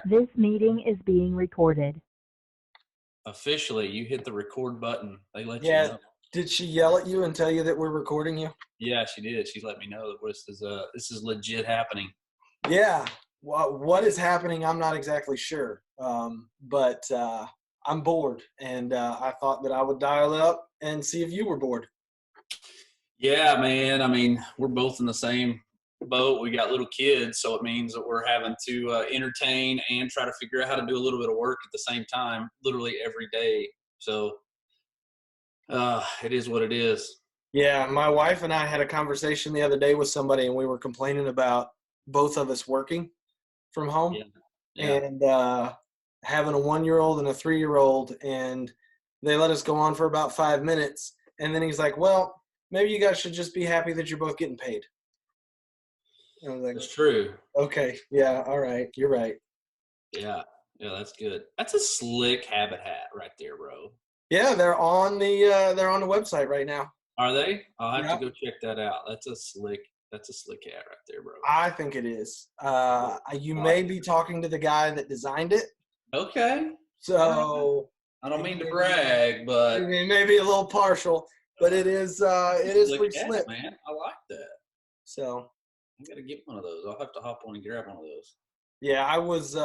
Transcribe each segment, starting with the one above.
This meeting is being recorded. Officially, you hit the record button. They let you Yeah. know. Did she yell at you and tell you that we're recording you? Yeah, she did. She let me know that this is legit happening. Yeah. What is happening, I'm not exactly sure. But I'm bored, and I thought that I would dial up and see if you were bored. Yeah, man. I mean, we're both in the same boat. We got little kids, so it means that we're having to entertain and try to figure out how to do a little bit of work at the same time, literally every day. So it is what it is. Yeah, my wife and I had a conversation the other day with somebody, and we were complaining about both of us working from home. Yeah. And having a 1-year-old and a 3-year-old, and they let us go on for about 5 minutes. And then he's like, well, maybe you guys should just be happy that you're both getting paid. And I was like, That's true. okay, yeah, all right, you're right. Yeah, that's good. That's a slick Habit hat right there, bro. Yeah, they're on the website right now. Are they? I'll have to go check that out. That's a slick hat right there, bro. I think it is. You may be talking to the guy that designed it. Okay. So I don't mean to brag, but it may be a little partial, but it is pretty slick, man. I like that. So I gotta get one of those. I'll have to hop on and grab one of those. Yeah, I was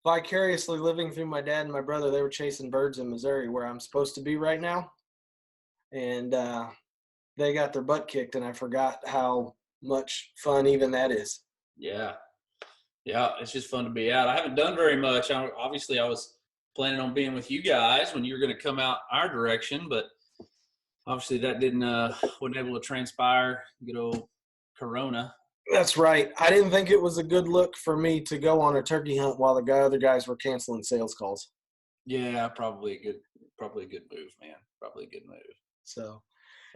vicariously living through my dad and my brother. They were chasing birds in Missouri, where I'm supposed to be right now, and they got their butt kicked, and I forgot how much fun even that is. Yeah, it's just fun to be out. I haven't done very much. Obviously, I was planning on being with you guys when you were going to come out our direction, but obviously that wasn't able to transpire. Good old Corona. That's right. I didn't think it was a good look for me to go on a turkey hunt while the other guys were canceling sales calls. Yeah, probably a good move, man. Probably a good move. So,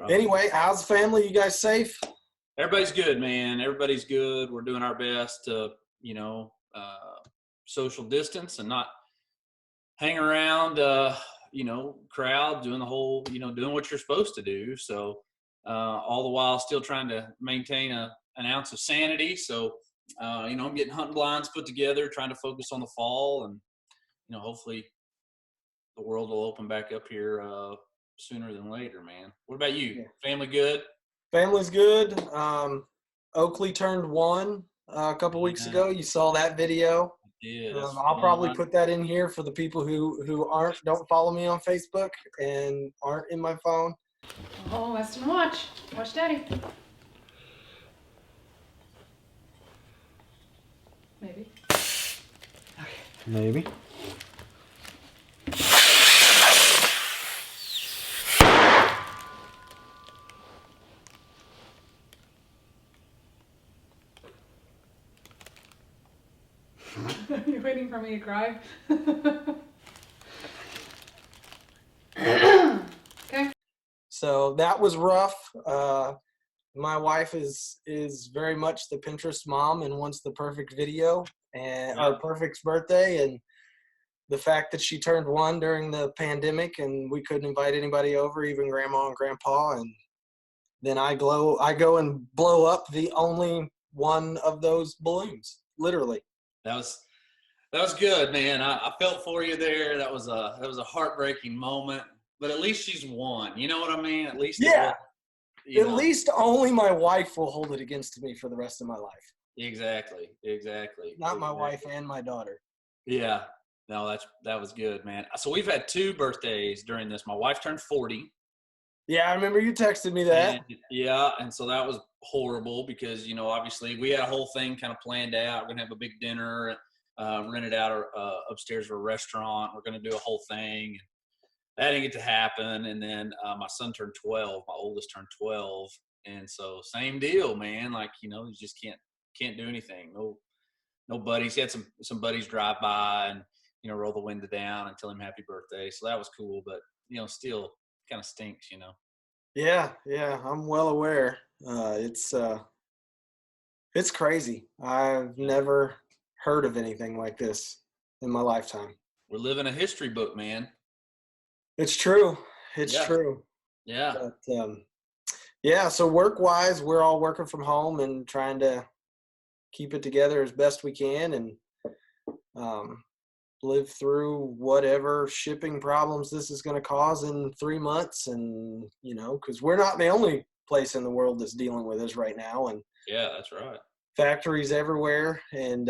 anyway, how's the family? You guys safe? Everybody's good, man. Everybody's good. We're doing our best to, social distance and not hang around, crowd, doing the whole, doing what you're supposed to do. So, all the while still trying to maintain an ounce of sanity. So, I'm getting hunting blinds put together, trying to focus on the fall, and, hopefully the world will open back up here sooner than later, man. What about you? Yeah. Family good? Family's good. Oakley turned 1 a couple weeks ago. You saw that video. Yeah, I'll probably put that in here for the people who don't follow me on Facebook and aren't in my phone. Oh, Weston, watch Daddy. Maybe. Okay. Maybe. Are you waiting for me to cry? Okay. So that was rough. My wife is very much the Pinterest mom and wants the perfect video and our perfect birthday, and the fact that she turned 1 during the pandemic and we couldn't invite anybody over, even grandma and grandpa, and then I go and blow up the only one of those balloons, literally. That was good, man. I felt for you there. That was a heartbreaking moment, but at least she's won. You know what I mean? At least At least only my wife will hold it against me for the rest of my life. Exactly. Not my wife and my daughter. Yeah. No, that was good, man. So we've had 2 birthdays during this. My wife turned 40. Yeah, I remember you texted me that. And so that was horrible because, obviously we had a whole thing kind of planned out. We're going to have a big dinner, rented out upstairs of a restaurant. We're going to do a whole thing. That didn't get to happen. And then my son turned 12. My oldest turned 12. And so same deal, man. Like, you just can't do anything. No buddies. He had some buddies drive by and, roll the window down and tell him happy birthday. So that was cool, but, still kind of stinks, Yeah, I'm well aware. It's crazy. I've never heard of anything like this in my lifetime. We're living a history book, man. It's true. It's true. Yeah. But, so work-wise, we're all working from home and trying to keep it together as best we can and live through whatever shipping problems this is going to cause in 3 months. And, you know, because we're not the only place in the world that's dealing with this right now. And Yeah, that's right. factories everywhere. And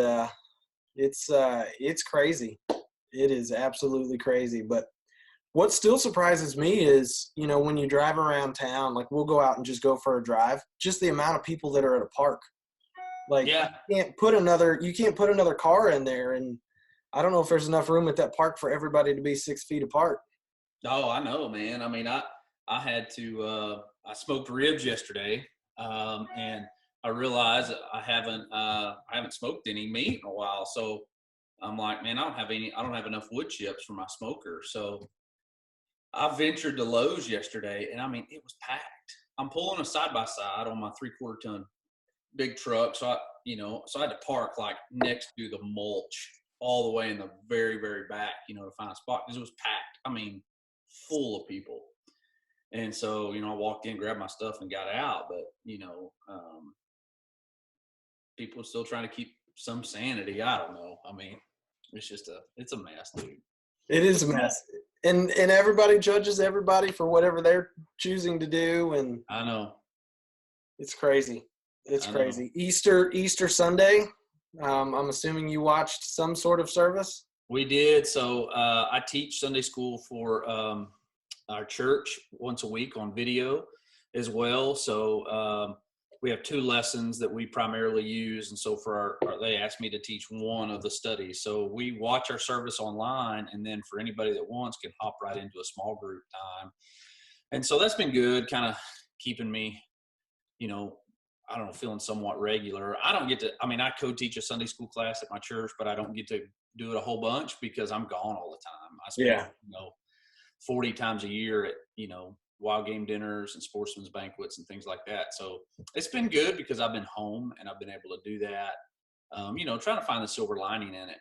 it's crazy. It is absolutely crazy. But what still surprises me is, you know, when you drive around town, like we'll go out and just go for a drive, just the amount of people that are at a park. Like Yeah. you can't put another car in there. And I don't know if there's enough room at that park for everybody to be 6 feet apart. Oh, I know, man. I mean, I had to, I smoked ribs yesterday. And I realized that I haven't smoked any meat in a while. So I'm like, man, I don't have enough wood chips for my smoker. So I ventured to Lowe's yesterday, and I mean, it was packed. I'm pulling a side-by-side on my 3/4 ton big truck. So I had to park like next to the mulch all the way in the very, very back, you know, to find a spot because it was packed. I mean, full of people. And so, you know, I walked in, grabbed my stuff and got out, but you know, people are still trying to keep some sanity. I don't know. I mean, it's a mess, dude. It is a mess. And everybody judges everybody for whatever they're choosing to do. And I know. it's crazy. It's I crazy. Easter Sunday. I'm assuming you watched some sort of service. We did. So I teach Sunday school for our church once a week on video as well. So we have 2 lessons that we primarily use. And so they asked me to teach one of the studies. So we watch our service online, and then for anybody that wants can hop right into a small group time. And so that's been good, kind of keeping me, you know, I don't know, feeling somewhat regular. I I co-teach a Sunday school class at my church, but I don't get to do it a whole bunch because I'm gone all the time. I spend, 40 times a year at, wild game dinners and sportsman's banquets and things like that. So it's been good because I've been home and I've been able to do that. Trying to find the silver lining in it,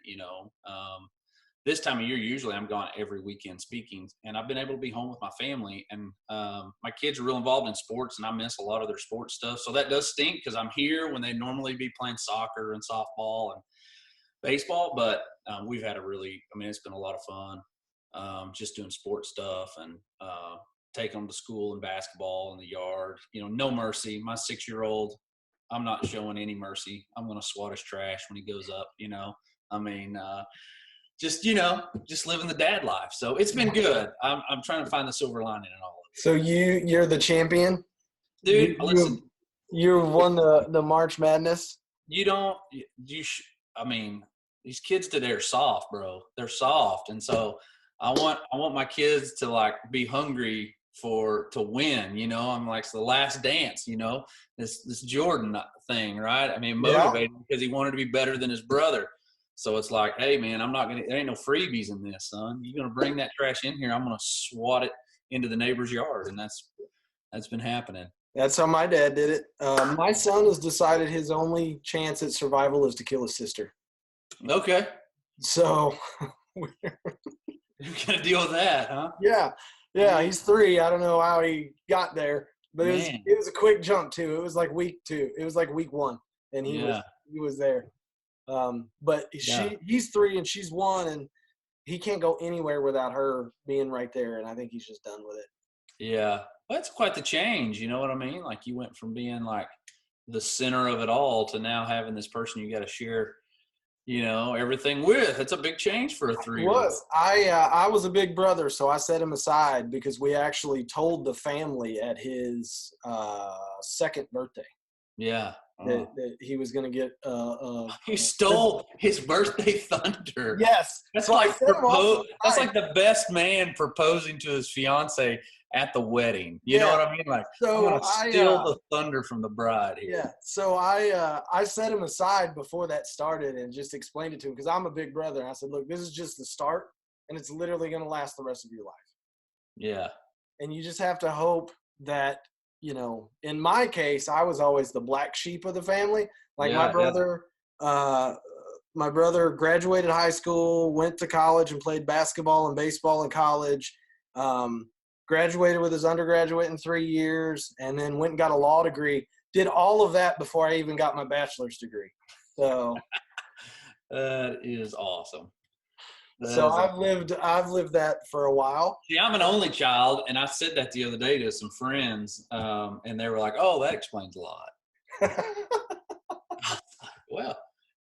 this time of year, usually I'm gone every weekend speaking, and I've been able to be home with my family, and my kids are real involved in sports, and I miss a lot of their sports stuff. So that does stink because I'm here when they normally be playing soccer and softball and baseball, but we've had it's been a lot of fun just doing sports stuff and taking them to school and basketball in the yard. No mercy. My 6-year-old, I'm not showing any mercy. I'm going to swat his trash when he goes up, just living the dad life. So it's been good. I'm trying to find the silver lining in all of it. So you're the champion? Dude, listen. You won the March Madness? These kids today are soft, bro. They're soft. And so I want my kids to be hungry to win, I'm like, it's the last dance, this Jordan thing, right? Motivated because he wanted to be better than his brother. So it's like, hey man, there ain't no freebies in this, son. You're going to bring that trash in here, I'm going to swat it into the neighbor's yard. And that's been happening. That's how my dad did it. My son has decided his only chance at survival is to kill his sister. Okay. So you're going to deal with that, huh? Yeah, he's 3. I don't know how he got there, but it was a quick jump too. It was like week 2. It was like week 1, and he was there. But he's 3 and she's 1, and he can't go anywhere without her being right there. And I think he's just done with it. Yeah. Well, that's quite the change. You know what I mean? Like you went from being like the center of it all to now having this person you got to share, everything with. It's a big change for a 3-year-old. I was a big brother, so I set him aside because we actually told the family at his 2nd birthday. Yeah. That he was going to get he stole his birthday thunder. Yes. That's like the best man proposing to his fiance at the wedding. You know what I mean? Like, so I'm going to steal the thunder from the bride here. Yeah. So I set him aside before that started and just explained it to him because I'm a big brother. And I said, look, this is just the start, and it's literally going to last the rest of your life. Yeah. And you just have to hope that, in my case, I was always the black sheep of the family. Like my brother graduated high school, went to college and played basketball and baseball in college, graduated with his undergraduate in 3 years, and then went and got a law degree. Did all of that before I even got my bachelor's degree. So That is awesome. so I've lived that for a while. See, I'm an only child, and I said that the other day to some friends, and they were like, "Oh, that explains a lot." Well,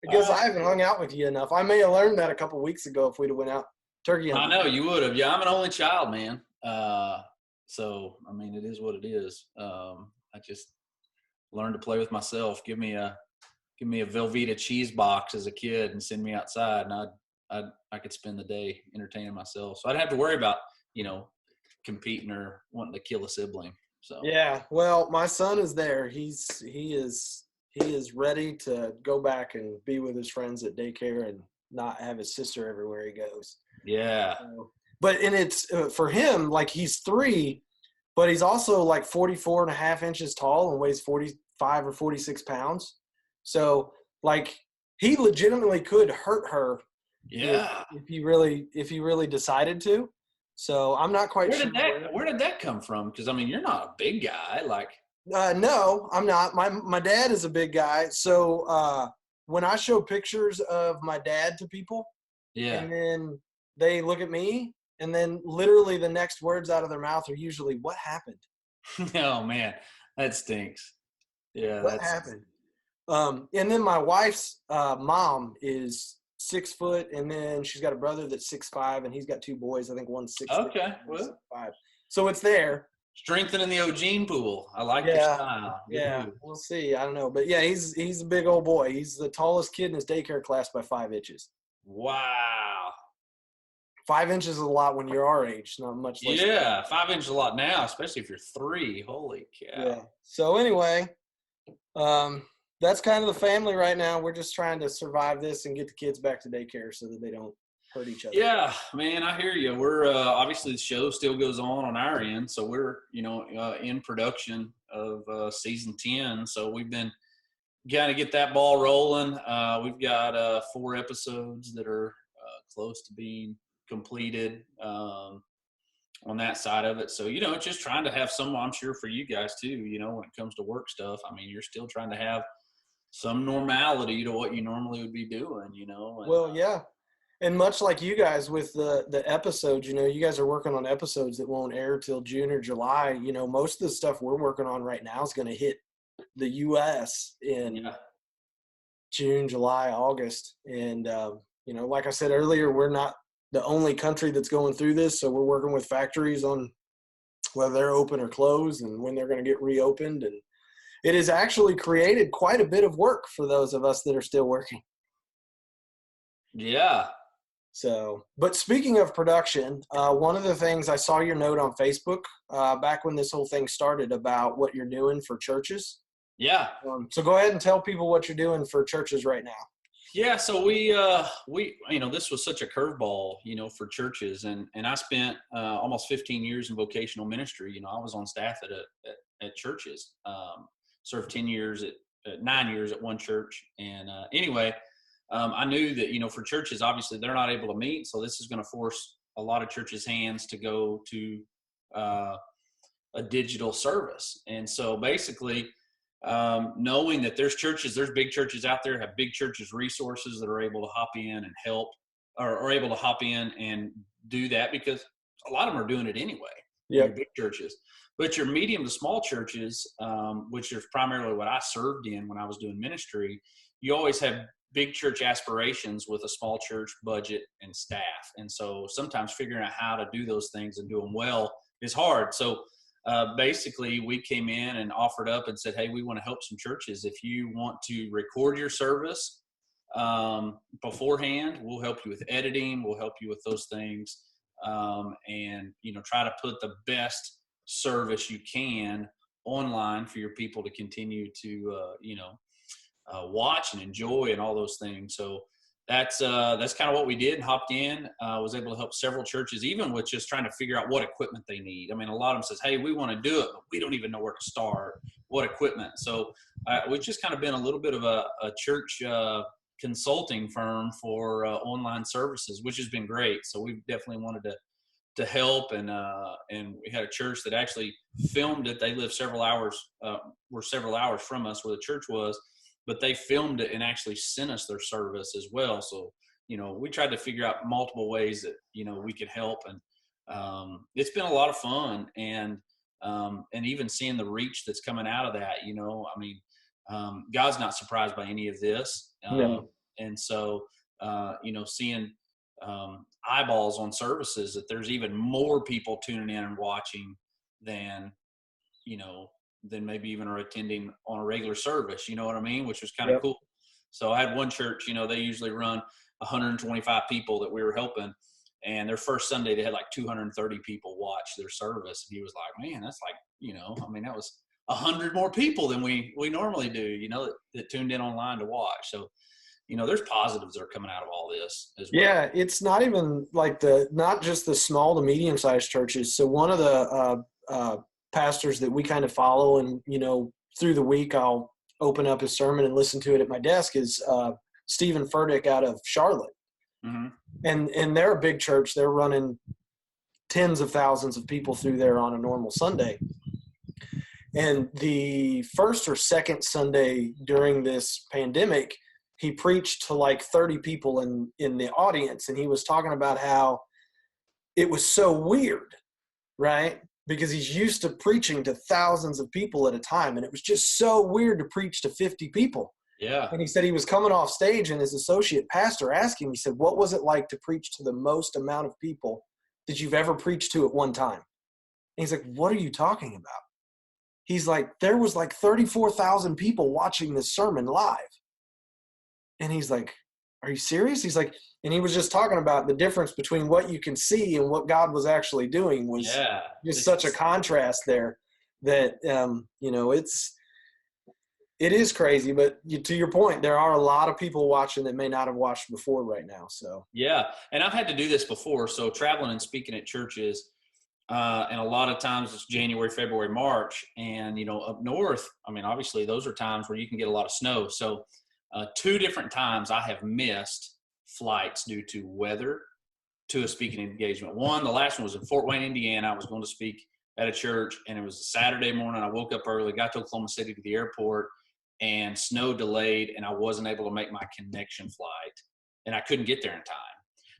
I guess all I right. haven't hung out with you enough. I may have learned that a couple weeks ago if we'd have went out turkey I hunting. know you would have. Yeah, I'm an only child, man. So I mean, it is what it is. I just learned to play with myself. Give me a Velveeta cheese box as a kid and send me outside, and I could spend the day entertaining myself. So I'd have to worry about competing or wanting to kill a sibling. So Yeah, well, my son is there. He is ready to go back and be with his friends at daycare and not have his sister everywhere he goes. yeah, So, but and it's for him, like he's 3, but he's also like 44.5 inches tall and weighs 45 or 46 pounds. So like he legitimately could hurt her yeah. if he really decided to. So I'm not quite sure. Where did that come from? Because I mean, you're not a big guy. Like, No, I'm not. My dad is a big guy. So when I show pictures of my dad to people, yeah. and then they look at me, and then literally the next words out of their mouth are usually, "What happened? Oh man, that stinks. Yeah, What happened?" And then my wife's mom is 6 foot, and then she's got a brother that's 6'5", and he's got 2 boys. I think one's 6'3", okay. one's Well, 6'5". So it's there. strengthening the gene pool. I like your Yeah, style. Good yeah. move. We'll see. I don't know, but yeah, he's a big old boy. He's the tallest kid in his daycare class by 5 inches. Wow. 5 inches is a lot when you're our age, not much less. Yeah, 5 inches a lot now, especially if you're 3. Holy cow. Yeah. So anyway, that's kind of the family right now. We're just trying to survive this and get the kids back to daycare so that they don't hurt each other. Yeah, man, I hear you. We're obviously the show still goes on our end, so we're in production of season 10. So we've been got to get that ball rolling. We've got 4 episodes that are close to being completed on that side of it. So just trying to have some. I'm sure for you guys too. When it comes to work stuff, I mean, you're still trying to have some normality to what you normally would be doing. And, Well, yeah. And much like you guys with the episodes, you guys are working on episodes that won't air till June or July. Most of the stuff we're working on right now is going to hit the U.S. in June, July, August. And, like I said earlier, we're not the only country that's going through this. So we're working with factories on whether they're open or closed and when they're going to get reopened. And it has actually created quite a bit of work for those of us that are still working. Yeah. So, but speaking of production, one of the things I saw your note on Facebook back when this whole thing started about what you're doing for churches. Yeah. So go ahead and tell people what you're doing for churches right now. Yeah. So we this was such a curveball, for churches, and I spent almost 15 years in vocational ministry. I was on staff at churches, served 10 years at 9 years at one church. And anyway, I knew that, for churches, obviously they're not able to meet. So this is going to force a lot of churches' hands to go to a digital service. And so basically, knowing that there's big churches out there, have big churches resources that are able to hop in and help, or are able to hop in and do that, because a lot of them are doing it anyway. Yeah. Big churches. But your medium to small churches, which is primarily what I served in when I was doing ministry, you always have big church aspirations with a small church budget and staff. And so sometimes figuring out how to do those things and do them well is hard. So basically we came in and offered up and said, hey, we want to help some churches. If you want to record your service beforehand, we'll help you with editing. We'll help you with those things. And, try to put the best service you can online for your people to continue to, watch and enjoy and all those things. So that's kind of what we did, and hopped in, was able to help several churches, even with just trying to figure out what equipment they need. I mean, a lot of them says, hey, we want to do it, but we don't even know where to start, what equipment. So we've just kind of been a little bit of a church consulting firm for online services, which has been great. So we've definitely wanted to help, and we had a church that actually filmed it. They live several hours, were several hours from us where the church was, but they filmed it and actually sent us their service as well. So, we tried to figure out multiple ways that, we could help. And it's been a lot of fun. And even seeing the reach that's coming out of that, God's not surprised by any of this. No. And so, seeing eyeballs on services, that there's even more people tuning in and watching than maybe even are attending on a regular service, you know what I mean? Which was kind of cool. So I had one church, they usually run 125 people that we were helping. And their first Sunday, they had like 230 people watch their service. And he was like, man, that's like, that was 100 more people than we normally do, that tuned in online to watch. So, there's positives that are coming out of all this as well. Yeah, it's not even like not just the small to medium-sized churches. So one of the pastors that we kind of follow, and, through the week I'll open up his sermon and listen to it at my desk, is Stephen Furtick out of Charlotte. Mm-hmm. And they're a big church. They're running tens of thousands of people through there on a normal Sunday. And the first or second Sunday during this pandemic, he preached to like 30 people in the audience. And he was talking about how it was so weird, right? Because he's used to preaching to thousands of people at a time. And it was just so weird to preach to 50 people. Yeah. And he said he was coming off stage, and his associate pastor asked him, he said, what was it like to preach to the most amount of people that you've ever preached to at one time? And he's like, what are you talking about? He's like, there was like 34,000 people watching this sermon live. And he's like, are you serious? He's like, and he was just talking about the difference between what you can see and what God was actually doing was just such a contrast there that, it is crazy. But to your point, there are a lot of people watching that may not have watched before right now. So, yeah. And I've had to do this before. So traveling and speaking at churches, and a lot of times it's January, February, March, and, up north, obviously those are times where you can get a lot of snow. So 2 different times I have missed flights due to weather to a speaking engagement. The last one was in Fort Wayne, Indiana. I was going to speak at a church, and it was a Saturday morning. I woke up early, got to Oklahoma City to the airport, and snow delayed, and I wasn't able to make my connection flight, and I couldn't get there in time.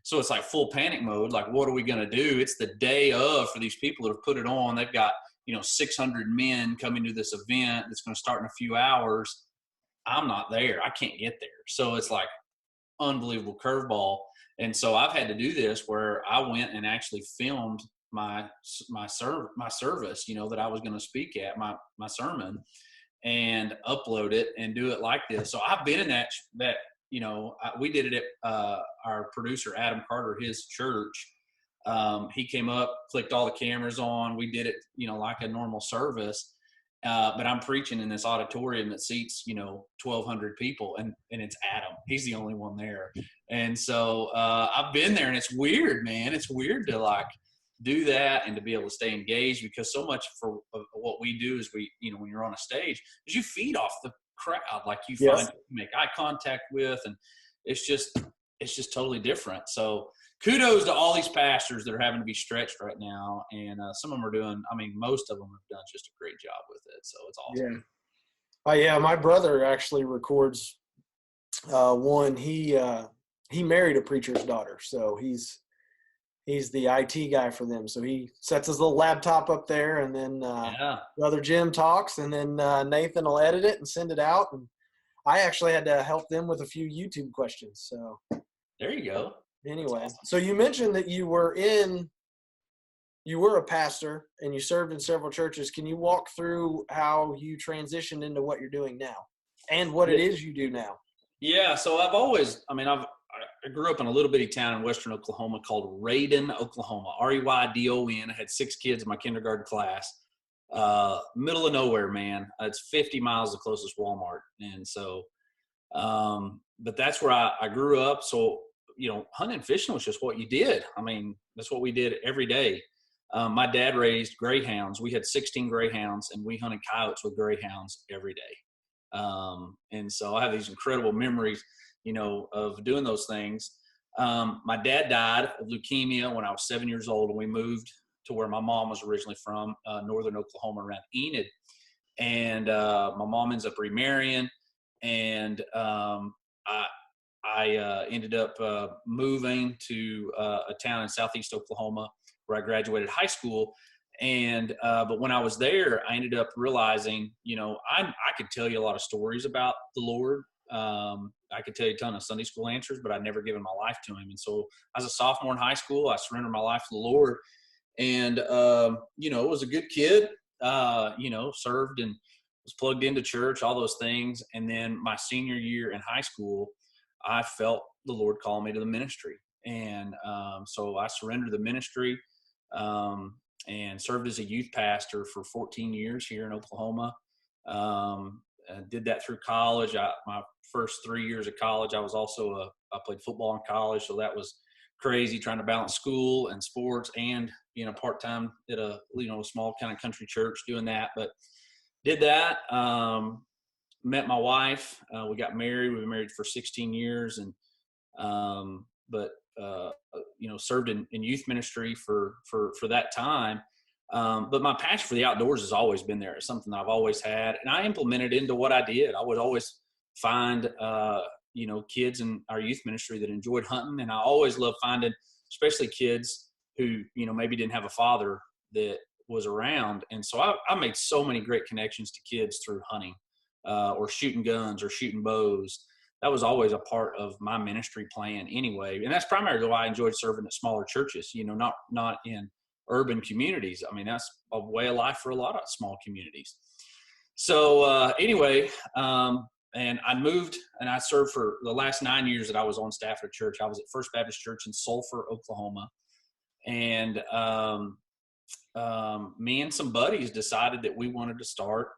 So it's like full panic mode. Like, what are we going to do? It's the day of for these people that have put it on. They've got, 600 men coming to this event that's going to start in a few hours. I'm not there. I can't get there. So it's like unbelievable curveball. And so I've had to do this where I went and actually filmed my service, that I was going to speak at, my sermon, and upload it and do it like this. So I've been in that we did it at our producer, Adam Carter, his church. He came up, clicked all the cameras on. We did it, like a normal service. But I'm preaching in this auditorium that seats, 1,200 people, and it's Adam. He's the only one there. And so I've been there, and it's weird, man. It's weird to like do that and to be able to stay engaged, because so much of what we do is when you're on a stage is you feed off the crowd, like you find make eye contact with, and it's just totally different. So kudos to all these pastors that are having to be stretched right now, and some of them are doing, most of them have done just a great job with it, so it's awesome. Yeah, my brother actually records one. He married a preacher's daughter, so he's the IT guy for them. So he sets his little laptop up there, and then Brother Jim talks, and then Nathan will edit it and send it out. And I actually had to help them with a few YouTube questions. So there you go. Anyway, awesome. So you mentioned that you were a pastor and you served in several churches. Can you walk through how you transitioned into what you're doing now and what it is you do now? Yeah. So I grew up in a little bitty town in western Oklahoma called Raydon, Oklahoma, Reydon. I had 6 kids in my kindergarten class. Middle of nowhere, man. It's 50 miles the closest Walmart. And so, but that's where I grew up. So, hunting and fishing was just what you did. That's what we did every day. My dad raised greyhounds. We had 16 greyhounds, and we hunted coyotes with greyhounds every day. And so I have these incredible memories, of doing those things. My dad died of leukemia when I was 7 years old, and we moved to where my mom was originally from, northern Oklahoma around Enid. And my mom ends up remarrying, and I ended up moving to a town in southeast Oklahoma where I graduated high school. And but when I was there, I ended up realizing, I could tell you a lot of stories about the Lord. I could tell you a ton of Sunday school answers, but I'd never given my life to him. And so as a sophomore in high school, I surrendered my life to the Lord. And, was a good kid, served and was plugged into church, all those things. And then my senior year in high school, I felt the Lord call me to the ministry. And so I surrendered the ministry and served as a youth pastor for 14 years here in Oklahoma. Did that through college. My first 3 years of college, I was also I played football in college. So that was crazy, trying to balance school and sports and being a part-time at a small kind of country church doing that. But did that, met my wife. We got married. We've been married for 16 years and served in youth ministry for that time. But my passion for the outdoors has always been there. It's something that I've always had, and I implemented it into what I did. I would always find, kids in our youth ministry that enjoyed hunting. And I always loved finding, especially kids who, maybe didn't have a father that was around. And so I made so many great connections to kids through hunting, or shooting guns or shooting bows. That was always a part of my ministry plan anyway. And that's primarily why I enjoyed serving at smaller churches, not in urban communities. I mean, that's a way of life for a lot of small communities. So and I moved and I served for the last 9 years that I was on staff at a church. I was at First Baptist Church in Sulphur, Oklahoma. And me and some buddies decided that we wanted to start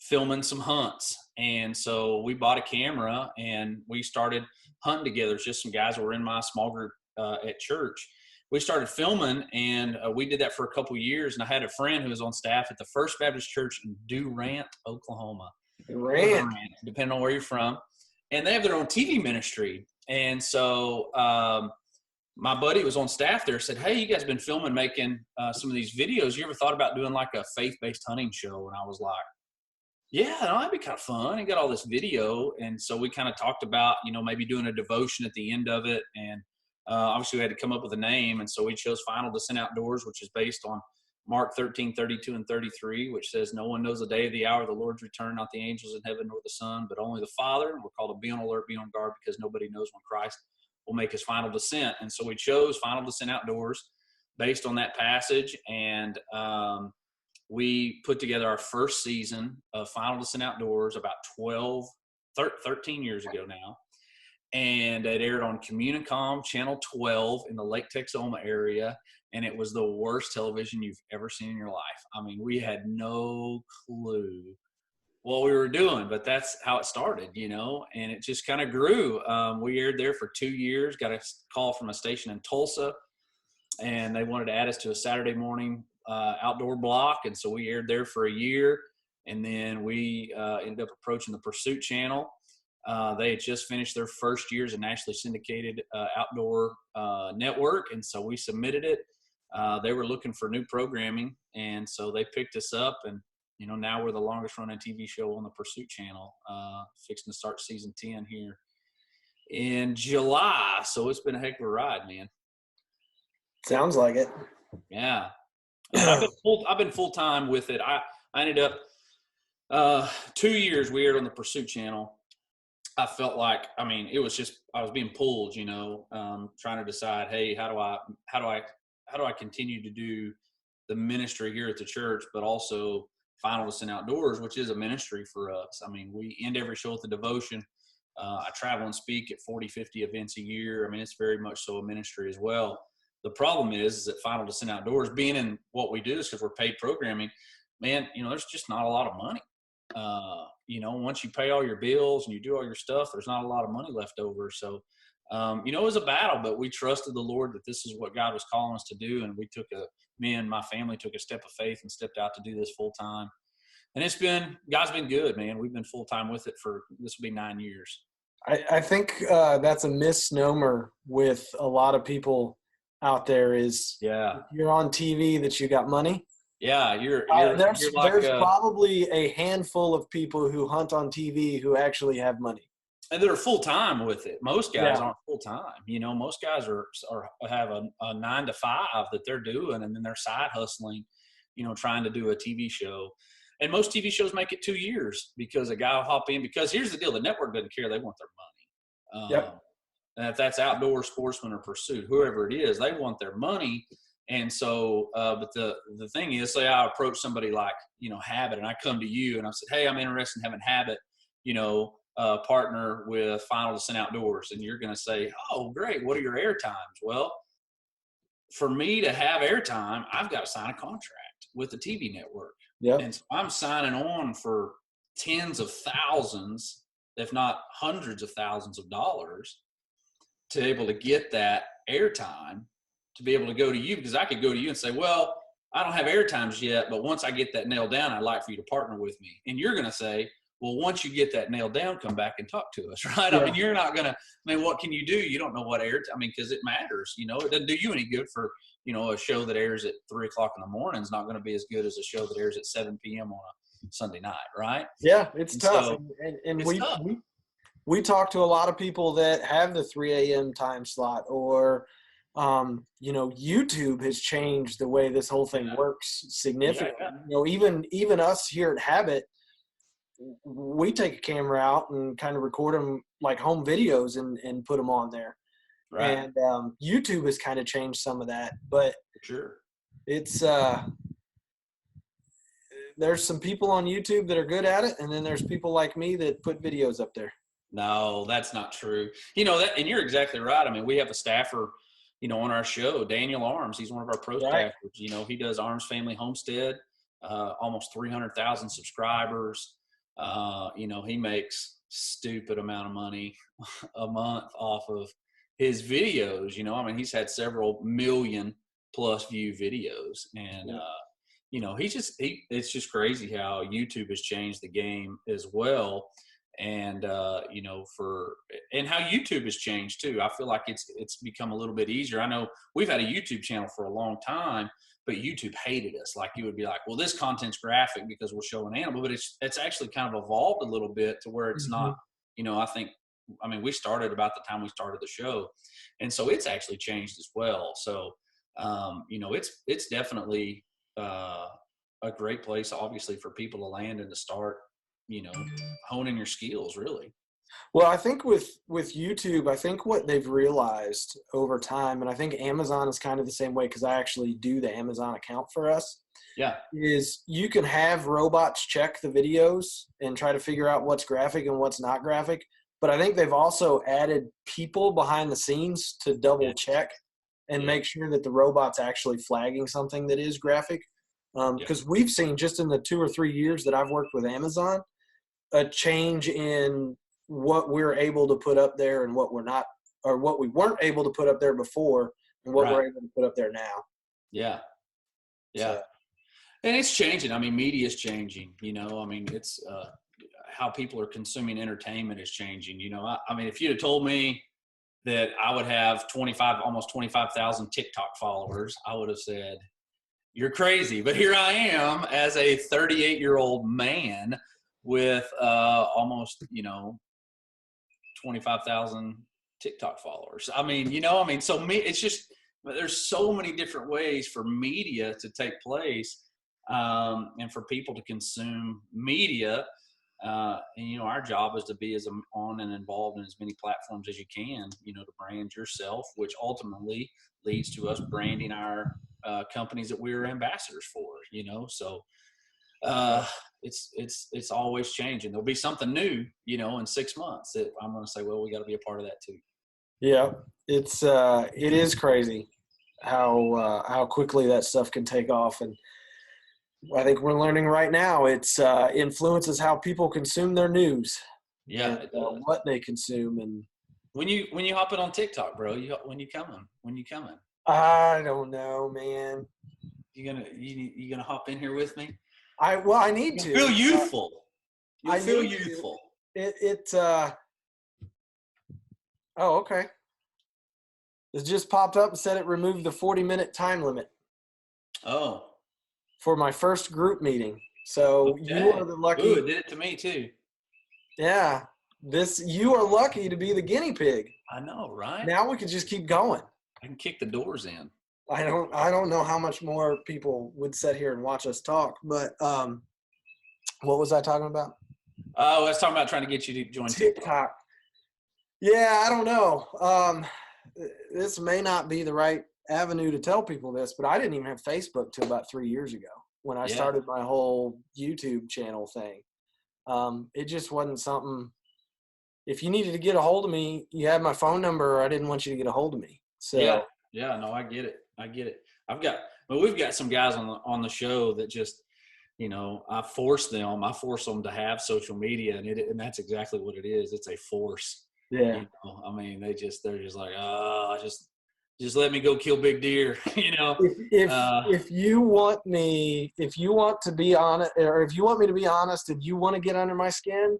filming some hunts. And so we bought a camera and we started hunting together. It's just some guys that were in my small group at church. We started filming, and we did that for a couple of years. And I had a friend who was on staff at the First Baptist Church in Durant, Oklahoma. Durant, depending on where you're from. And they have their own TV ministry. And so my buddy was on staff there, said, "Hey, you guys been filming, making some of these videos. You ever thought about doing like a faith-based hunting show?" And I was like, "Yeah, that'd be kind of fun." And got all this video. And so we kind of talked about, maybe doing a devotion at the end of it. And obviously we had to come up with a name. And so we chose Final Descent Outdoors, which is based on Mark 13:32 and 33, which says, "No one knows the day or the hour of the Lord's return, not the angels in heaven nor the Son, but only the Father." And we're called to be on alert, be on guard, because nobody knows when Christ will make his final descent. And so we chose Final Descent Outdoors based on that passage. And we put together our first season of Final Descent Outdoors about 13 years ago now. And it aired on Communicom Channel 12 in the Lake Texoma area. And it was the worst television you've ever seen in your life. I mean, we had no clue what we were doing, but that's how it started, and it just kind of grew. We aired there for 2 years, got a call from a station in Tulsa, and they wanted to add us to a Saturday morning outdoor block. And so we aired there for a year. And then we ended up approaching the Pursuit Channel. They had just finished their first year as a nationally syndicated outdoor network. And so we submitted it. They were looking for new programming. And so they picked us up. And, now we're the longest running TV show on the Pursuit Channel, fixing to start season 10 here in July. So it's been a heck of a ride, man. Sounds like it. Yeah. I've been full-time with it. I ended up 2 years we aired on the Pursuit Channel. I felt like, it was just, I was being pulled, trying to decide, hey, how do I continue to do the ministry here at the church, but also Final Descent Outdoors, which is a ministry for us. We end every show with a devotion. I travel and speak at 40, 50 events a year. It's very much so a ministry as well. The problem is that Final Descent Outdoors, being in what we do, is because we're paid programming, man, there's just not a lot of money. Once you pay all your bills and you do all your stuff, there's not a lot of money left over. So, it was a battle, but we trusted the Lord that this is what God was calling us to do. And me and my family took a step of faith and stepped out to do this full time. And God's been good, man. We've been full time with it this will be 9 years. I think that's a misnomer with a lot of people out there is, yeah, you're on TV that you got money. Yeah, you're like There's probably a handful of people who hunt on TV who actually have money. and they're full time with it. Most guys Yeah. aren't full time. You know, most guys are have a 9 to 5 that they're doing, and then they're side hustling. You know, trying to do a TV show, and most TV shows make it 2 years because a guy will hop in. Because here's the deal: the network doesn't care; they want their money. Yep. And if that's outdoor sportsman or pursuit, whoever it is, they want their money. And so, but the thing is, say I approach somebody like, you know, Habit, and I come to you and I said, hey, I'm interested in having Habit, you know, partner with Final Descent Outdoors. And you're going to say, oh, great. What are your air times? Well, for me to have airtime, I've got to sign a contract with the TV network. Yep. And so I'm signing on for tens of thousands, if not hundreds of thousands of dollars to be able to get that airtime, to be able to go to you, because I could go to you and say, well, I don't have air times yet, but once I get that nailed down, I'd like for you to partner with me. And you're going to say, well, once you get that nailed down, come back and talk to us, right? Yeah. I mean, you're not going to, I mean, what can you do? You don't know what air, I mean, because it matters, you know, it doesn't do you any good for, you know, a show that airs at 3 o'clock in the morning is not going to be as good as a show that airs at 7 p.m. on a Sunday night, right? Yeah, it's And tough. so, and it's tough. we talk to a lot of people that have the 3 a.m. time slot, or you know, YouTube has changed the way this whole thing works significantly. Yeah. You know, even us here at Habit, we take a camera out and kind of record them like home videos and put them on there. Right. And YouTube has kind of changed some of that, but For sure. it's there's some people on YouTube that are good at it, and then there's people like me that put videos up there. No, that's not true. You know that, and you're exactly right. I mean, we have a staffer, you know, on our show, Daniel Arms. He's one of our pro Right. staffers. You know, he does Arms Family Homestead, almost 300,000 subscribers. You know, he makes stupid amount of money a month off of his videos. You know, I mean, he's had several million plus view videos, and you know, it's just crazy how YouTube has changed the game as well. And you know, and how YouTube has changed too. I feel like it's become a little bit easier. I know we've had a YouTube channel for a long time, but YouTube hated us. Like, you would be like, well, this content's graphic because we're showing animal, but it's actually kind of evolved a little bit to where it's not, you know, I mean, we started about the time we started the show, and so it's actually changed as well. So you know, it's definitely a great place, obviously, for people to land and to start, you know, honing your skills, really. Well, I think with YouTube, I think what they've realized over time, and I think Amazon is kind of the same way, because I actually do the Amazon account for us. Yeah. Is you can have robots check the videos and try to figure out what's graphic and what's not graphic. But I think they've also added people behind the scenes to double check and make sure that the robot's actually flagging something that is graphic. Because we've seen, just in the 2 or 3 years that I've worked with Amazon, a change in what we're able to put up there and what we're not, or what we weren't able to put up there before and what we're able to put up there now. Yeah. So, and it's changing. I mean, media is changing, you know, I mean, it's how people are consuming entertainment is changing. You know, I mean, if you'd have told me that I would have almost 25,000 TikTok followers, I would have said, you're crazy. But here I am as a 38-year-old man with almost, you know, 25,000 TikTok followers. I mean, you know, so it's just, there's so many different ways for media to take place, and for people to consume media. And, you know, our job is to be as on and involved in as many platforms as you can, you know, to brand yourself, which ultimately leads to us branding our companies that we're ambassadors for, you know. So it's always changing. There'll be something new, you know, in 6 months that I'm going to say, well, we got to be a part of that too. Yeah, it is crazy how quickly that stuff can take off. And I think we're learning right now it's influences how people consume their news. Yeah, and, what they consume. And when you hopping on TikTok, bro, when you coming? I don't know, man. You gonna hop in here with me? I need to feel youthful. I feel need youthful. Oh, okay. It just popped up and said it removed the 40-minute time limit. Oh. for my first group meeting. So you are the lucky. Ooh, it did it to me too. Yeah. You are lucky to be the guinea pig. I know, right? Now we could just keep going. I can kick the doors in. I don't know how much more people would sit here and watch us talk, but what was I talking about? Oh, I was talking about trying to get you to join TikTok. Yeah, I don't know. This may not be the right avenue to tell people this, but I didn't even have Facebook till about 3 years ago when I started my whole YouTube channel thing. It just wasn't something. If you needed to get a hold of me, you had my phone number. I didn't want you to get a hold of me. So yeah, no, I get it. We've got some guys on the show that just, I force them to have social media, and that's exactly what it is. It's a force. Yeah. I mean, they're just like, just let me go kill big deer. If you want to be honest, or if you want me to be honest, if you want to get under my skin,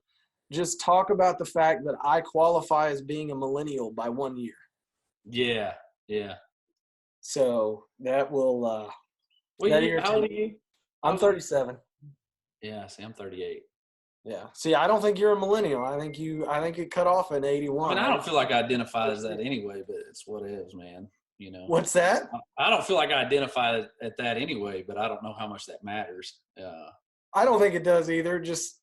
just talk about the fact that I qualify as being a millennial by 1 year. Yeah. So that will. How old are you? I'm 37. Yeah. See, I'm 38. Yeah. See, I don't think you're a millennial. I think it cut off in 81. I mean, I don't feel like I identify as that anyway, but it's what it is, man. What's that? I don't feel like I identify at that anyway, but I don't know how much that matters. I don't think it does either. Just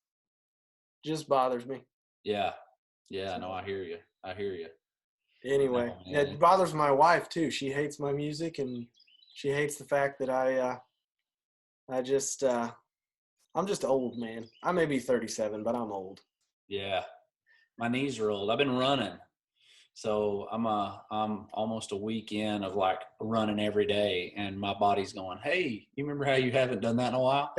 bothers me. Yeah. No, I hear you. Anyway, it bothers my wife too. She hates my music, and she hates the fact that I'm just old, man. I may be 37, but I'm old. Yeah. My knees are old. I've been running. So I'm almost a weekend of like running every day, and my body's going, hey, you remember how you haven't done that in a while?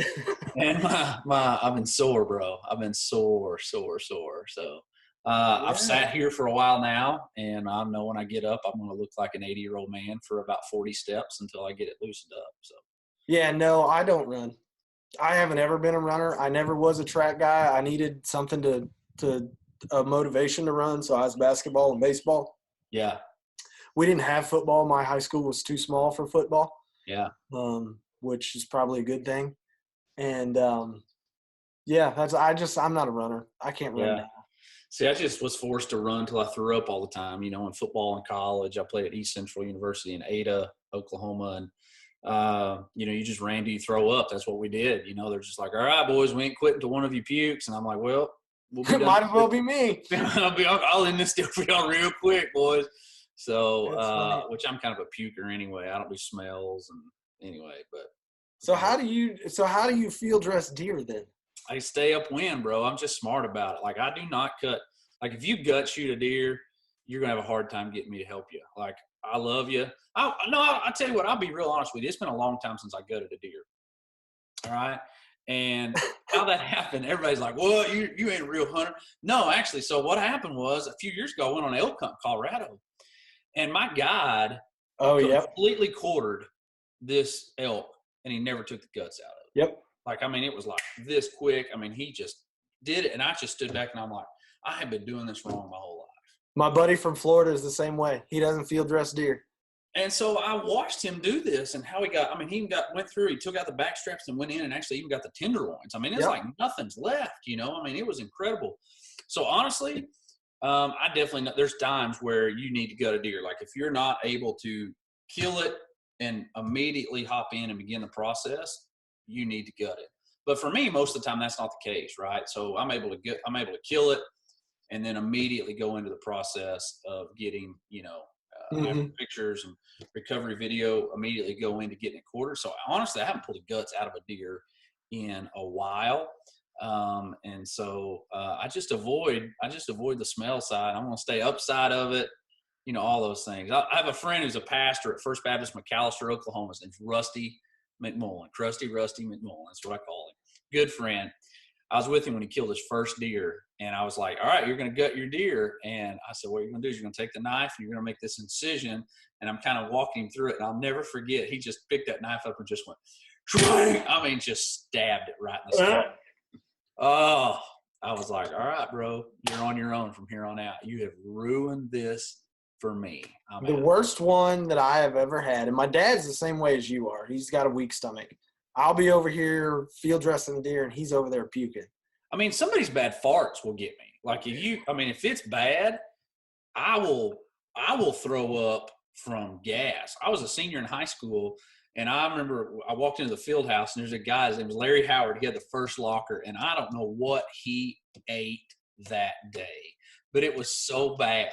And I've been sore, bro. I've been sore. So I've sat here for a while now, and I know when I get up, I'm going to look like an 80-year-old man for about 40 steps until I get it loosened up. So. Yeah, no, I don't run. I haven't ever been a runner. I never was a track guy. I needed something to motivation to run, so I was basketball and baseball. Yeah. We didn't have football. My high school was too small for football. Yeah. Which is probably a good thing. And I'm not a runner. I can't run now. See, I just was forced to run till I threw up all the time. In football in college, I played at East Central University in Ada, Oklahoma, and you just ran till you throw up. That's what we did. They're just like, all right, boys, we ain't quitting until one of you pukes. And I'm like, well, it might as well be me. I'll end this deal for y'all real quick, boys. So, which I'm kind of a puker anyway. I don't do smells and anyway, but. So how do you field dress deer then? I stay upwind, bro. I'm just smart about it. Like, I do not cut. Like, if you gut shoot a deer, you're going to have a hard time getting me to help you. Like, I love you. I'll tell you what, I'll be real honest with you. It's been a long time since I gutted a deer. All right? And how that happened, everybody's like, well, you ain't a real hunter. No, actually, so what happened was a few years ago, I went on elk hunt in Colorado. And my guide completely quartered this elk, and he never took the guts out of it. Yep. Like, I mean, it was like this quick. I mean, he just did it. And I just stood back and I'm like, I have been doing this wrong my whole life. My buddy from Florida is the same way. He doesn't field dress deer. And so I watched him do this and how he went through, he took out the back straps and went in and actually even got the tenderloins. I mean, it's like nothing's left, I mean, it was incredible. So honestly, I definitely know there's times where you need to gut a deer. Like, if you're not able to kill it and immediately hop in and begin the process, you need to gut it. But for me, most of the time, that's not the case, right? So I'm able to kill it and then immediately go into the process of getting, after pictures and recovery video, immediately go into getting it quartered. So honestly, I haven't pulled the guts out of a deer in a while. And so I just avoid the smell side. I'm going to stay upside of it, all those things. I have a friend who's a pastor at First Baptist McAllister, Oklahoma. His name's Rusty McMullen, Rusty McMullen. That's what I call him. Good friend. I was with him when he killed his first deer, and I was like, all right, you're going to gut your deer. And I said, what you're going to do is you're going to take the knife and you're going to make this incision. And I'm kind of walking him through it. And I'll never forget, he just picked that knife up and just went, just stabbed it right in the skull. Oh, I was like, all right, bro, you're on your own from here on out. You have ruined this for me. The worst one that I have ever had, and my dad's the same way as you are. He's got a weak stomach. I'll be over here field dressing the deer, and he's over there puking. I mean, somebody's bad farts will get me. Like if it's bad, I will throw up from gas. I was a senior in high school, and I remember I walked into the field house, and there's a guy, his name was Larry Howard. He had the first locker, and I don't know what he ate that day, but it was so bad.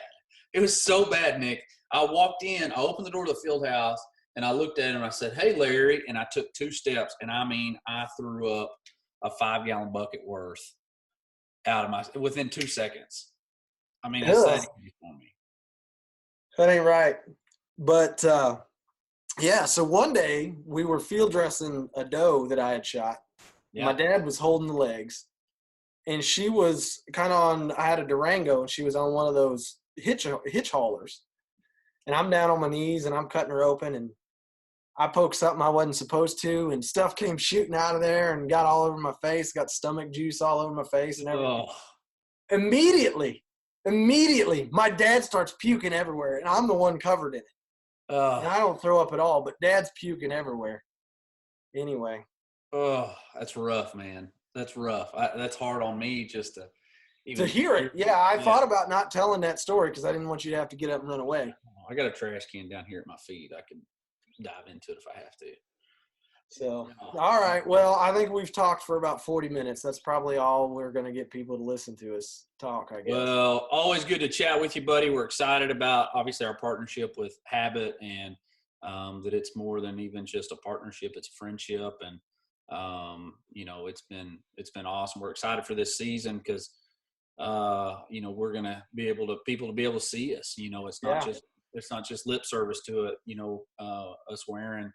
It was so bad, Nick. I walked in, I opened the door to the field house, and I looked at him, and I said, "Hey, Larry," and I took 2 steps, and I threw up a 5-gallon bucket worth out of within 2 seconds. I mean, it's that easy for me. That ain't right. But, yeah, so one day we were field dressing a doe that I had shot. Yeah. My dad was holding the legs, and she was kind of I had a Durango, and she was on one of those hitch haulers. And I'm down on my knees, and I'm cutting her open, and I poked something I wasn't supposed to, and stuff came shooting out of there and got all over my face, got stomach juice all over my face and everything. Oh. Immediately, my dad starts puking everywhere, and I'm the one covered in it. And I don't throw up at all, but Dad's puking everywhere. Anyway. Oh, that's rough, man. That's rough. That's hard on me just to hear it. Yeah, I thought about not telling that story because I didn't want you to have to get up and run away. I got a trash can down here at my feet. I can dive into it if I have to. So, all right. Well, I think we've talked for about 40 minutes. That's probably all we're going to get people to listen to us talk, I guess. Well, always good to chat with you, buddy. We're excited about, obviously, our partnership with Habit, and that it's more than even just a partnership. It's a friendship. And, it's been awesome. We're excited for this season because, we're going to be able to see us. It's not just lip service to it, us wearing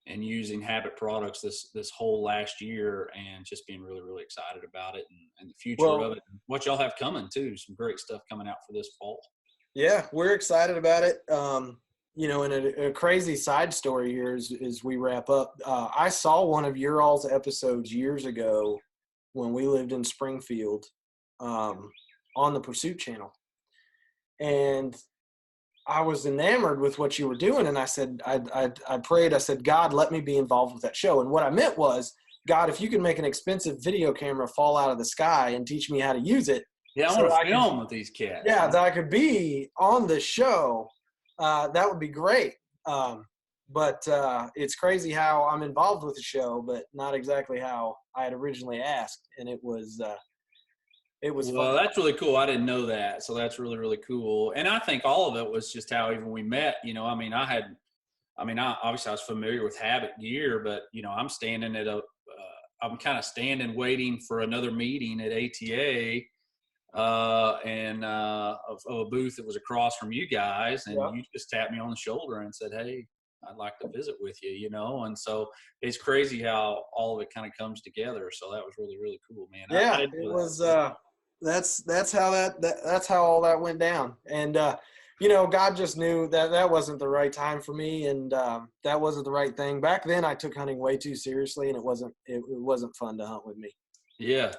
and using Habit products this whole last year, and just being really, really excited about it and the future of it. And what y'all have coming too, some great stuff coming out for this fall. Yeah, we're excited about it. And a crazy side story here as we wrap up. I saw one of your all's episodes years ago when we lived in Springfield on the Pursuit channel. And I was enamored with what you were doing, and I said, I prayed, I said, God, let me be involved with that show. And what I meant was, God, if you can make an expensive video camera fall out of the sky and teach me how to use it. Yeah, I want to film with these cats. Yeah, that I could be on the show. That would be great. But it's crazy how I'm involved with the show, but not exactly how I had originally asked. And it was well, that's really cool. I didn't know that. So that's really, really cool. And I think all of it was just how even we met, obviously I was familiar with Habit gear, but I'm standing I'm kind of standing waiting for another meeting at ATA and of a booth that was across from you guys. And you just tapped me on the shoulder and said, "Hey, I'd like to visit with you," and so it's crazy how all of it kind of comes together. So that was really, really cool, man. Yeah, it was, that's how all that went down. And, God just knew that wasn't the right time for me. And, that wasn't the right thing. Back then I took hunting way too seriously, and it wasn't fun to hunt with me. Yeah.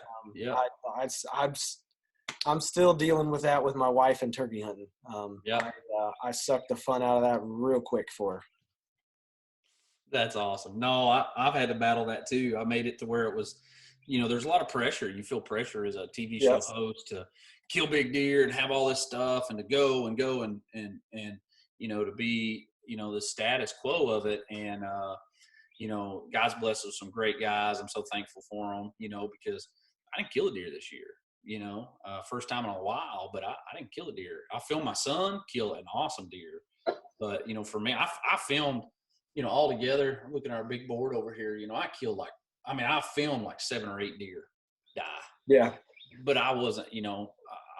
I'm still dealing with that with my wife and turkey hunting. I sucked the fun out of that real quick for her. That's awesome. No, I've had to battle that too. I made it to where it was, there's a lot of pressure. You feel pressure as a TV show host to kill big deer and have all this stuff and to go and to be, the status quo of it. And, God's blessed with some great guys. I'm so thankful for them, because I didn't kill a deer this year, first time in a while, but I didn't kill a deer. I filmed my son kill an awesome deer. But, for me, I filmed, all together, I'm looking at our big board over here, I filmed like 7 or 8 deer die. Yeah. But I wasn't,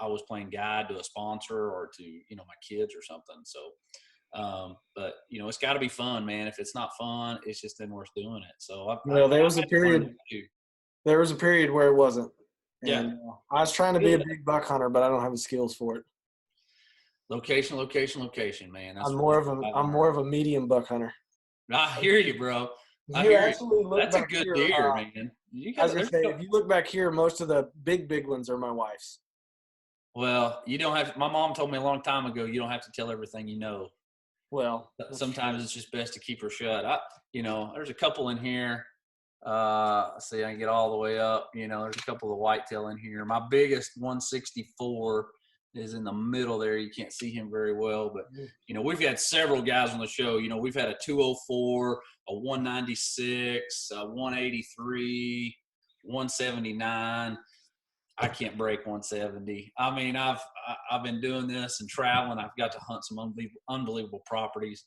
I was playing guide to a sponsor or to, my kids or something. So, but it's gotta be fun, man. If it's not fun, it's just then worth doing it. So there was a period where it wasn't. And, I was trying to be a big buck hunter, but I don't have the skills for it. Location, man. I'm more of a medium buck hunter. I hear you, bro. I hear you. That's a good deer, man. If you look back here, most of the big ones are my wife's. Well, you don't have. My mom told me a long time ago, you don't have to tell everything you know. Well, sometimes it's just best to keep her shut. There's a couple in here. See, I can get all the way up. You know, there's a couple of whitetail in here. My biggest 164 is in the middle there. You can't see him very well, but you know, we've had several guys on the show. You know, we've had a 204, a 196, a 183, 179. I can't break 170. I mean, I've been doing this and traveling. I've got to hunt some unbelievable properties,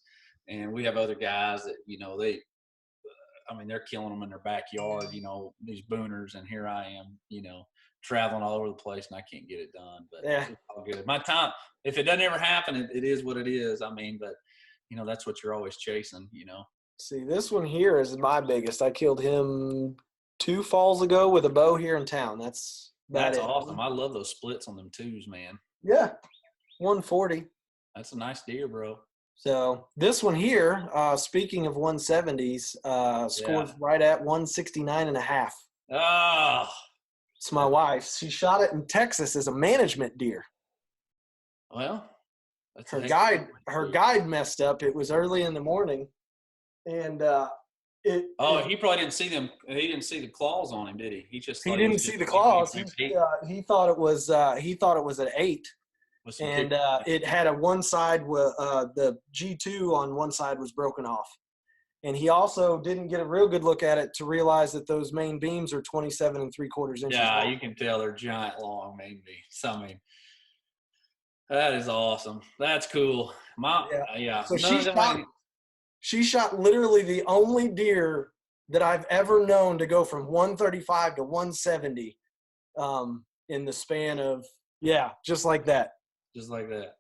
and we have other guys that, you know, they're killing them in their backyard, you know, these booners, and here I am, you know, traveling all over the place, and I can't get it done. But Yeah, it's all good. My time, if it doesn't ever happen, it is what it is. I mean, but you know, that's what you're always chasing, you know. see, this one here is my biggest. I killed him 2 falls ago with a bow here in town. That's That's awesome. I love those splits on them twos, man. Yeah, 140. That's a nice deer, bro. So this one here, speaking of 170s, scored right at 169.5. Oh, It's my wife. She shot it in Texas as a management deer. well, that's Her guide messed up. It was early in the morning, and he probably didn't see them. He didn't see the claws on him, did he? He didn't see the claws. He thought it was an 8. And it had a one side with the G2 on one side was broken off. And he also didn't get a real good look at it to realize that those main beams are 27 3/4 inches Yeah, long. you can tell they're giant long main beams. I mean, that is awesome. That's cool. So she shot literally the only deer that I've ever known to go from 135 to 170 in the span of, just like that. Just like that.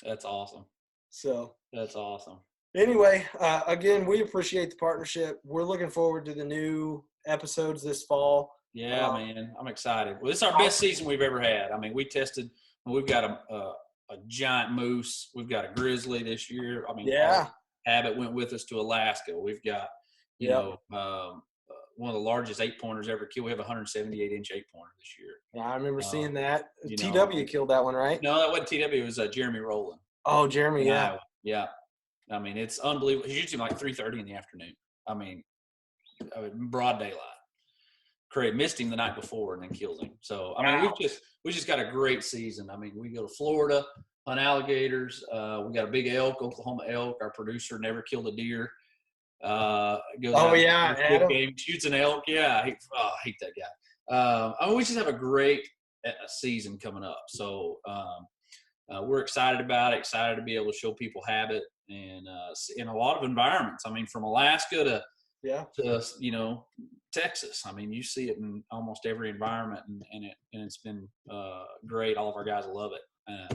That's awesome. So that's awesome. Anyway, again, we appreciate the partnership. We're looking forward to the new episodes this fall. Yeah, man, I'm excited. Well, this is our best season we've ever had. I mean, we've got a giant moose. We've got a grizzly this year. I mean, Habit went with us to Alaska. We've got, you know, one of the largest 8-pointers ever killed. We have a 178-inch 8-pointer this year. Yeah, I remember seeing that. TW killed that one, right? No, that wasn't TW. It was Jeremy Rowland. Oh, Jeremy, yeah. Yeah. I mean, it's unbelievable. He's usually like 3:30 in the afternoon. I mean, broad daylight. Craig missed him the night before and then kills him. So, I mean, we just got a great season. I mean, we go to Florida, hunt alligators. We got a big elk, Oklahoma elk. Our producer never killed a deer. Goes out game, shoots an elk. Yeah, I hate that guy. I mean, we just have a great season coming up. So we're excited about it. Excited to be able to show people Habit and in a lot of environments. I mean, from Alaska to you know, Texas. I mean, you see it in almost every environment, and it's been great. All of our guys love it,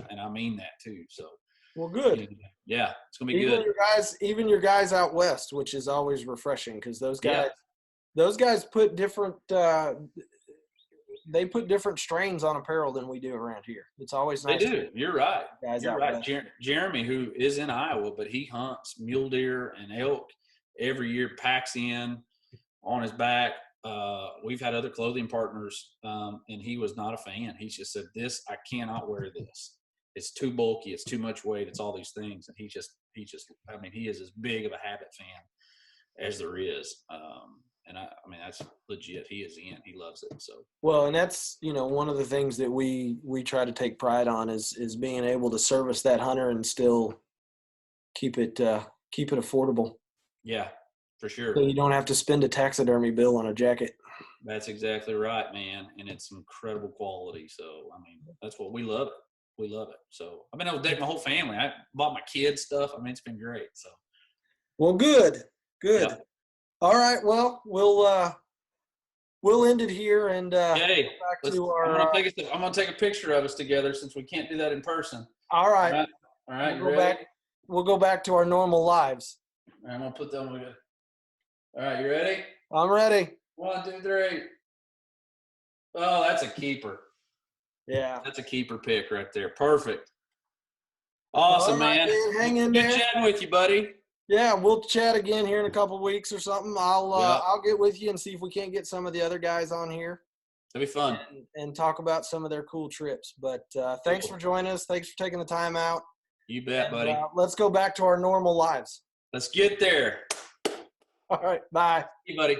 and I mean that too. So. Well, good. Yeah, it's gonna be good. Even your guys out west, which is always refreshing because those guys put different. They put different strains on apparel than we do around here. It's always nice. They do. You're right. You're right. Jeremy, who is in Iowa, but he hunts mule deer and elk every year. Packs in on his back. We've had other clothing partners, and he was not a fan. He just said, I cannot wear this. It's too bulky. It's too much weight. It's all these things. And he just, I mean, he is as big of a Habit fan as there is. And I mean, that's legit. He is in. He loves it. So. Well, and that's, you know, one of the things that we try to take pride on is being able to service that hunter and still keep it affordable. Yeah, for sure. So you don't have to spend a taxidermy bill on a jacket. That's exactly right, man. And it's incredible quality. So, I mean, that's what we love it. We love it. So I've been able to deck my whole family. I bought my kids stuff. I mean, it's been great. So. Well, good. Yep. All right. Well, we'll end it here and I'm gonna take a picture of us together since we can't do that in person. All right. All right. We'll go back to our normal lives. All right, I'm gonna put them together. All right, you ready? I'm ready. 1, 2, 3. Oh, that's a keeper. Yeah. That's a keeper pick right there. Perfect. Awesome, man. Hang in there. Good chatting with you, buddy. Yeah, we'll chat again here in a couple of weeks or something. I'll get with you and see if we can't get some of the other guys on here. That'd be fun. And talk about some of their cool trips. But thanks for joining us. Thanks for taking the time out. You bet, buddy. Let's go back to our normal lives. Let's get there. All right. Bye. Hey, buddy.